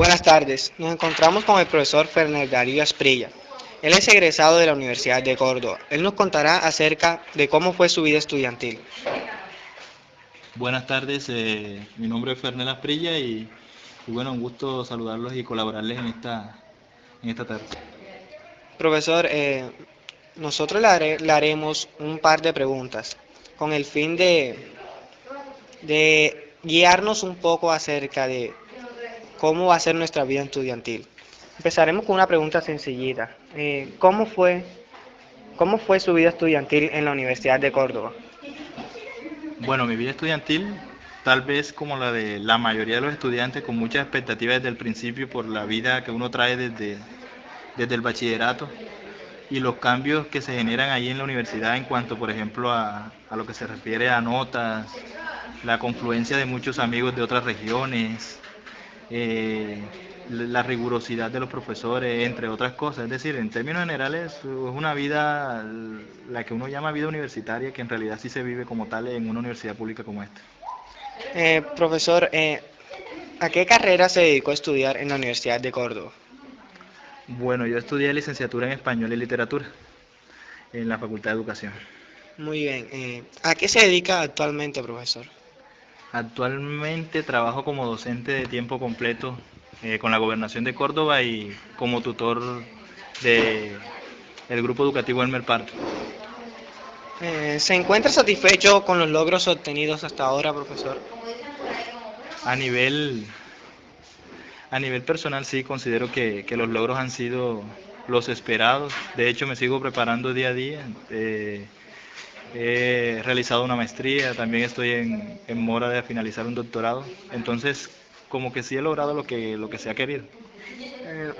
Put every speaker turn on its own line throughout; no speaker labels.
Buenas tardes, nos encontramos con el profesor Fernando Darío Asprilla. Él es egresado de la Universidad de Córdoba. Él nos contará acerca de cómo fue su vida estudiantil.
Buenas tardes, mi nombre es Fernel Asprilla y bueno, un gusto saludarlos y colaborarles en esta tarde.
Profesor, nosotros le haremos un par de preguntas con el fin de guiarnos un poco acerca de cómo va a ser nuestra vida estudiantil. Empezaremos con una pregunta sencillita. ¿Cómo fue su vida estudiantil en la Universidad de Córdoba?
Bueno, mi vida estudiantil, tal vez como la de la mayoría de los estudiantes, con muchas expectativas desde el principio por la vida que uno trae desde el bachillerato y los cambios que se generan ahí en la universidad en cuanto, por ejemplo, a lo que se refiere a notas, la confluencia de muchos amigos de otras regiones, eh, la rigurosidad de los profesores, entre otras cosas. Es decir, en términos generales, es una vida, la que uno llama vida universitaria, que en realidad sí se vive como tal en una universidad pública como esta.
Profesor, ¿a qué carrera se dedicó a estudiar en la Universidad de Córdoba?
Bueno, yo estudié licenciatura en Español y Literatura en la Facultad de Educación.
Muy bien. ¿A qué se dedica actualmente, profesor?
Actualmente trabajo como docente de tiempo completo con la Gobernación de Córdoba y como tutor de el grupo educativo Elmer Pardo.
¿Se encuentra satisfecho con los logros obtenidos hasta ahora, profesor?
A nivel, a nivel personal sí considero que los logros han sido los esperados. De hecho me sigo preparando día a día. He realizado una maestría, también estoy en mora de finalizar un doctorado. Entonces como que sí he logrado lo que se ha querido.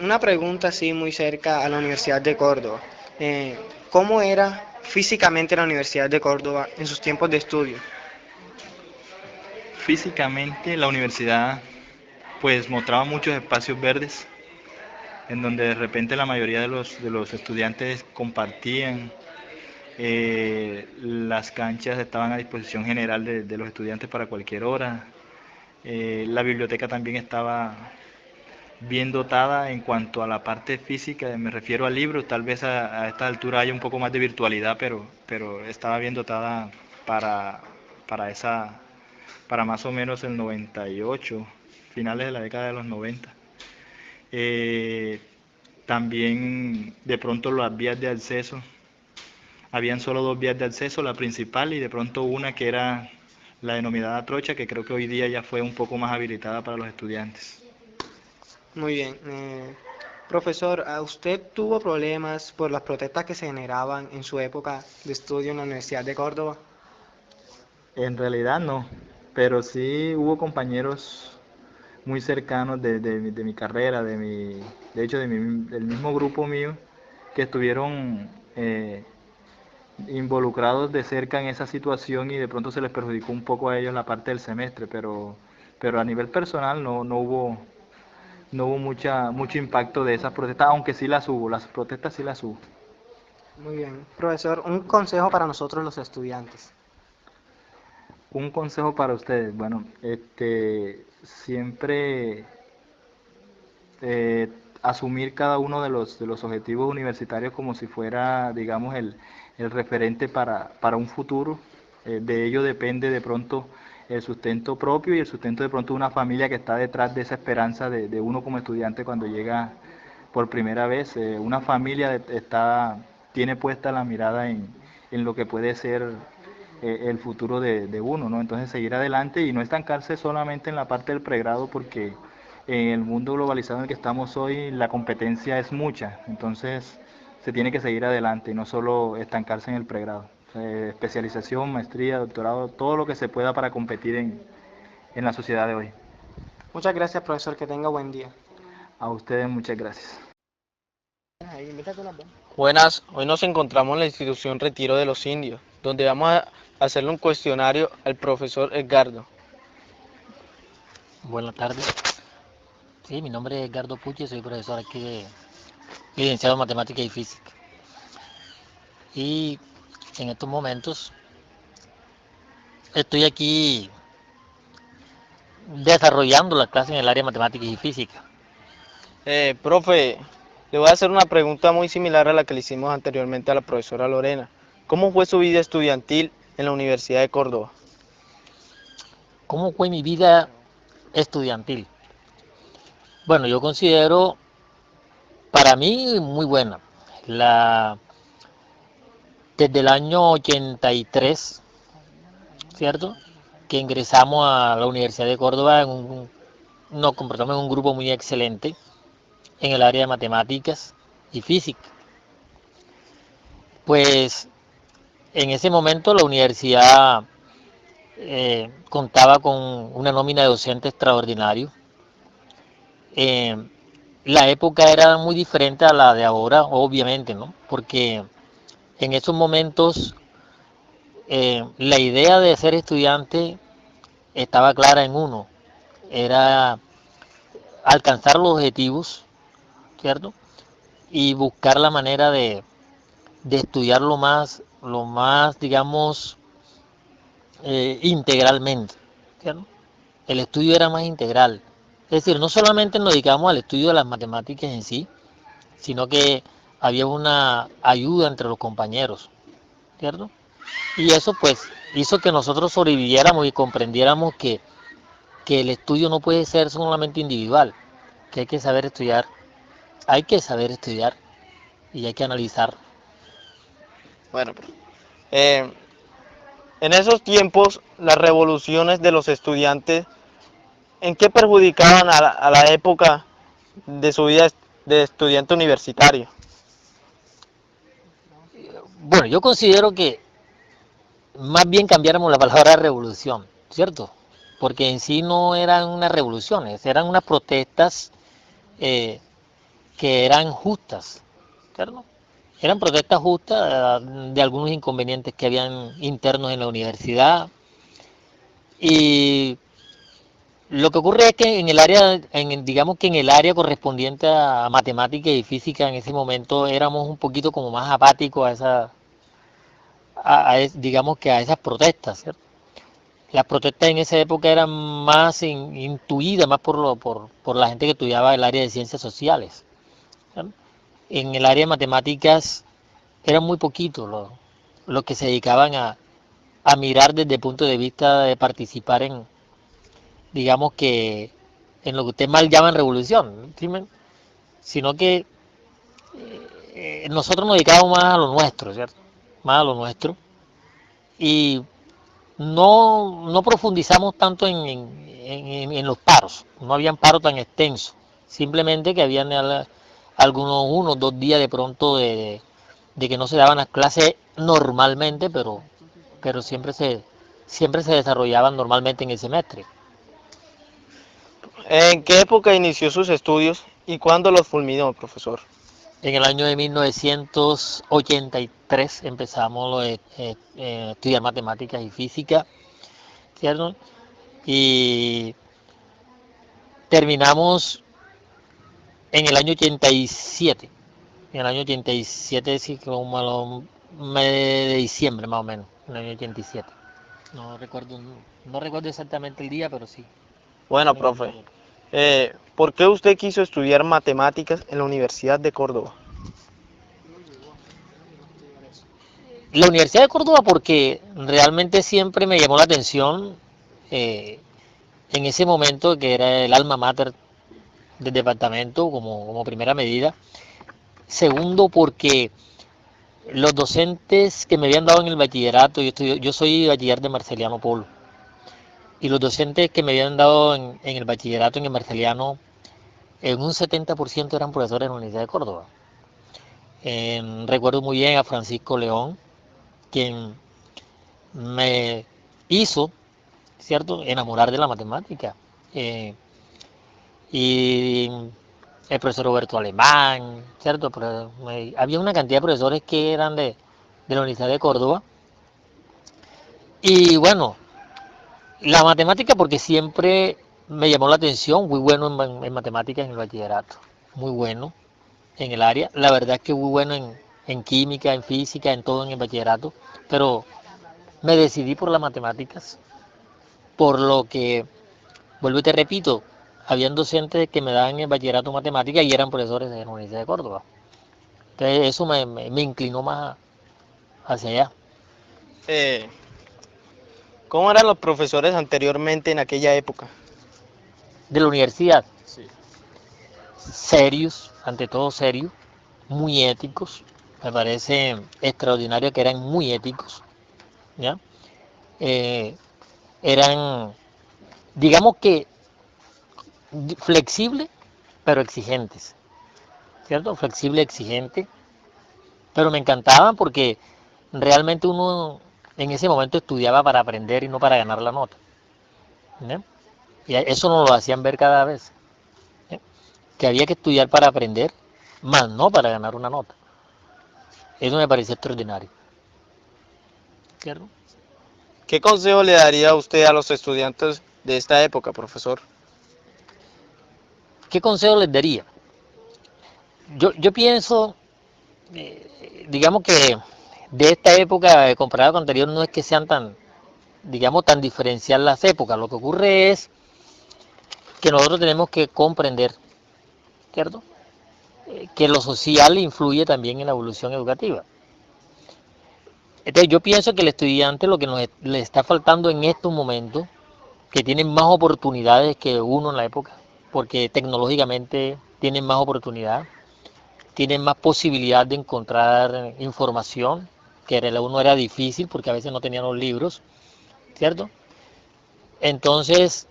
Una pregunta así muy cerca a la Universidad de Córdoba. Eh, ¿Cómo era físicamente la Universidad de Córdoba en sus tiempos de estudio?
Físicamente la universidad pues mostraba muchos espacios verdes en donde de repente la mayoría de los estudiantes compartían. Las canchas estaban a disposición general de los estudiantes para cualquier hora. La biblioteca también estaba bien dotada en cuanto a la parte física, me refiero a libros, tal vez a esta altura haya un poco más de virtualidad, pero estaba bien dotada para, para esa, para más o menos el 98, finales de la década de los 90. Eh, También de pronto las vías de acceso, habían solo dos vías de acceso, la principal y de pronto una que era la denominada trocha, que creo que hoy día ya fue un poco más habilitada para los estudiantes.
Muy bien. Profesor, ¿a usted tuvo problemas por las protestas que se generaban en su época de estudio en la Universidad de Córdoba?
En realidad no, pero sí hubo compañeros muy cercanos de mi carrera, de hecho del mismo grupo mío, que estuvieron involucrados de cerca en esa situación y de pronto se les perjudicó un poco a ellos la parte del semestre, pero a nivel personal no hubo mucho impacto de esas protestas, aunque sí las hubo, las protestas sí las hubo.
Muy bien. Profesor, un consejo para nosotros los estudiantes.
Un consejo para ustedes, bueno, siempre asumir cada uno de los objetivos universitarios como si fuera, digamos, el referente para un futuro. De ello depende de pronto el sustento propio y el sustento de pronto de una familia que está detrás de esa esperanza de uno como estudiante cuando llega por primera vez. Una familia tiene puesta la mirada en lo que puede ser el futuro de uno, ¿no? Entonces seguir adelante y no estancarse solamente en la parte del pregrado porque en el mundo globalizado en el que estamos hoy la competencia es mucha, entonces se tiene que seguir adelante y no solo estancarse en el pregrado. Especialización, maestría, doctorado, todo lo que se pueda para competir en la sociedad de hoy.
Muchas gracias, profesor. Que tenga buen día.
A ustedes muchas gracias.
Buenas, hoy nos encontramos en la institución Retiro de los Indios, donde vamos a hacerle un cuestionario al profesor Edgardo.
Buenas tardes. Sí, mi nombre es Edgardo Puche, soy profesor aquí de licenciado en Matemática y Física. Y en estos momentos estoy aquí desarrollando las clases en el área de Matemáticas y Física.
Profe, le voy a hacer una pregunta muy similar a la que le hicimos anteriormente a la profesora Lorena. ¿Cómo fue su vida estudiantil en la Universidad de Córdoba?
¿Cómo fue mi vida estudiantil? Bueno, yo considero para mí muy buena. La, desde el año 83, ¿cierto? Que ingresamos a la Universidad de Córdoba, nos comportamos en un grupo muy excelente en el área de matemáticas y física. Pues en ese momento la universidad contaba con una nómina de docentes extraordinario. Eh, la época era muy diferente a la de ahora, obviamente, ¿no? Porque en esos momentos la idea de ser estudiante estaba clara en uno, era alcanzar los objetivos, ¿cierto? Y buscar la manera de estudiar lo más, digamos, integralmente, ¿cierto? El estudio era más integral. Es decir, no solamente nos dedicamos al estudio de las matemáticas en sí, sino que había una ayuda entre los compañeros, ¿cierto? Y eso pues hizo que nosotros sobreviviéramos y comprendiéramos que el estudio no puede ser solamente individual, que hay que saber estudiar y hay que analizar.
Bueno, profe, eh, en esos tiempos, las revoluciones de los estudiantes, ¿en qué perjudicaban a la época de su vida de estudiante universitario?
Bueno, yo considero que más bien cambiáramos la palabra revolución, ¿cierto? Porque en sí no eran unas revoluciones, eran unas protestas eh, que eran justas, ¿cierto? Eran protestas justas de algunos inconvenientes que habían internos en la universidad. Y lo que ocurre es que en el área, digamos que en el área correspondiente a matemática y física en ese momento éramos un poquito como más apáticos digamos que a esas protestas, ¿cierto? Las protestas en esa época eran más intuidas, más por la gente que estudiaba el área de ciencias sociales, ¿cierto? En el área de matemáticas eran muy poquitos los que se dedicaban a mirar desde el punto de vista de participar en, digamos que, en lo que ustedes mal llaman revolución, ¿sí? Sino que nosotros nos dedicábamos más a lo nuestro, ¿cierto? Más a lo nuestro. Y no profundizamos tanto en los paros, no habían paros tan extensos, simplemente que habían algunos 1 o 2 días de pronto de que no se daban las clases normalmente, pero siempre se desarrollaban normalmente en el semestre.
¿En qué época inició sus estudios y cuándo los fulminó, profesor?
En el año de 1983 empezamos estudiar matemáticas y física, ¿cierto? Y terminamos en el año 87. En el año 87, sí, como a los mes de diciembre más o menos, en el año 87. No recuerdo exactamente el día, pero sí.
Bueno, profe, ¿por qué usted quiso estudiar matemáticas en la Universidad de Córdoba?
La Universidad de Córdoba porque realmente siempre me llamó la atención eh, en ese momento que era el alma mater del departamento como primera medida. Segundo porque los docentes que me habían dado en el bachillerato, yo soy bachiller de Marceliano Polo, y los docentes que me habían dado en el bachillerato en el Marceliano, en un 70% eran profesores de la Universidad de Córdoba. Recuerdo muy bien a Francisco León, quien me hizo, ¿cierto?, enamorar de la matemática. Eh, y el profesor Roberto Alemán, ¿cierto? Pero, había una cantidad de profesores que eran de la Universidad de Córdoba. Y bueno, la matemática porque siempre me llamó la atención, muy bueno en matemáticas en el bachillerato, muy bueno en el área, la verdad es que muy bueno en química, en física, en todo en el bachillerato, pero me decidí por las matemáticas, por lo que, vuelvo y te repito, habían docentes que me daban el bachillerato en matemáticas y eran profesores de la Universidad de Córdoba. Entonces eso me inclinó más hacia allá.
Eh, ¿Cómo eran los profesores anteriormente en aquella época?
De la universidad,
Sí.
serios, ante todo serios, muy éticos. Me parece extraordinario que eran muy éticos, ¿ya? Eh, eran, digamos que flexibles, pero exigentes, ¿cierto? Flexible, exigente, pero me encantaban porque realmente uno en ese momento estudiaba para aprender y no para ganar la nota, ¿ya? Y eso nos lo hacían ver cada vez, ¿ya? Que había que estudiar para aprender, más no para ganar una nota. Eso me parece extraordinario, ¿cierto?
¿Qué consejo le daría usted a los estudiantes de esta época, profesor?
¿Qué consejo les daría? Yo pienso, digamos que de esta época comparada con anterior no es que sean tan, digamos, tan diferencial las épocas. Lo que ocurre es que nosotros tenemos que comprender, ¿cierto? Que lo social influye también en la evolución educativa. Entonces yo pienso que el estudiante lo que le está faltando en estos momentos, que tienen más oportunidades que uno en la época, porque tecnológicamente tienen más oportunidad, tienen más posibilidad de encontrar información, que uno era difícil porque a veces no tenían los libros, ¿cierto? Entonces,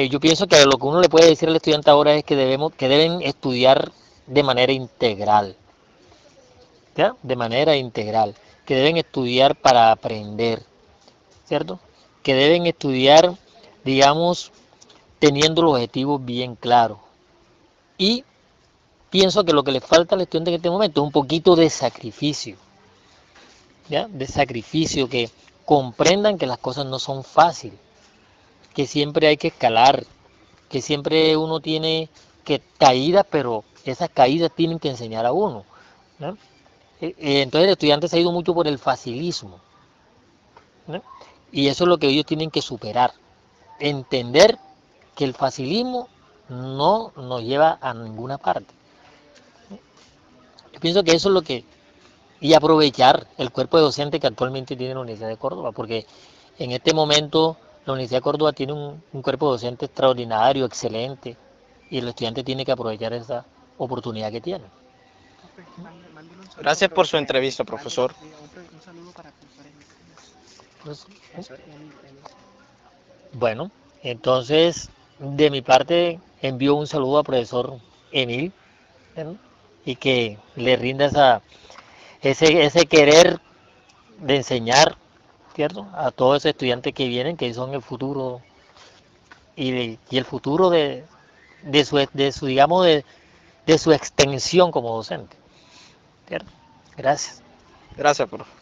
yo pienso que lo que uno le puede decir al estudiante ahora es que deben estudiar de manera integral, ¿ya? De manera integral, que deben estudiar para aprender, ¿cierto? Que deben estudiar, digamos, teniendo los objetivos bien claros. Y pienso que lo que le falta al estudiante en este momento es un poquito de sacrificio, ¿ya? De sacrificio, que comprendan que las cosas no son fáciles, que siempre hay que escalar, que siempre uno tiene que caídas, pero esas caídas tienen que enseñar a uno, ¿no? Entonces el estudiante se ha ido mucho por el facilismo, ¿no? Y eso es lo que ellos tienen que superar, entender que el facilismo no nos lleva a ninguna parte. Yo pienso que eso es lo que, y aprovechar el cuerpo de docente que actualmente tiene la Universidad de Córdoba, porque en este momento la Universidad de Córdoba tiene un cuerpo docente extraordinario, excelente, y el estudiante tiene que aprovechar esa oportunidad que tiene.
Gracias por su entrevista, profesor.
Un saludo para profesor Emil.
Pues,
Profesor Emil.
bueno, entonces de mi parte envío un saludo al profesor Emil, ¿no? Y que le rinda ese querer de enseñar, ¿cierto? A todos esos estudiantes que vienen, que son el futuro y el futuro de su digamos, de su extensión como docente, ¿cierto? Gracias.
Gracias, profe.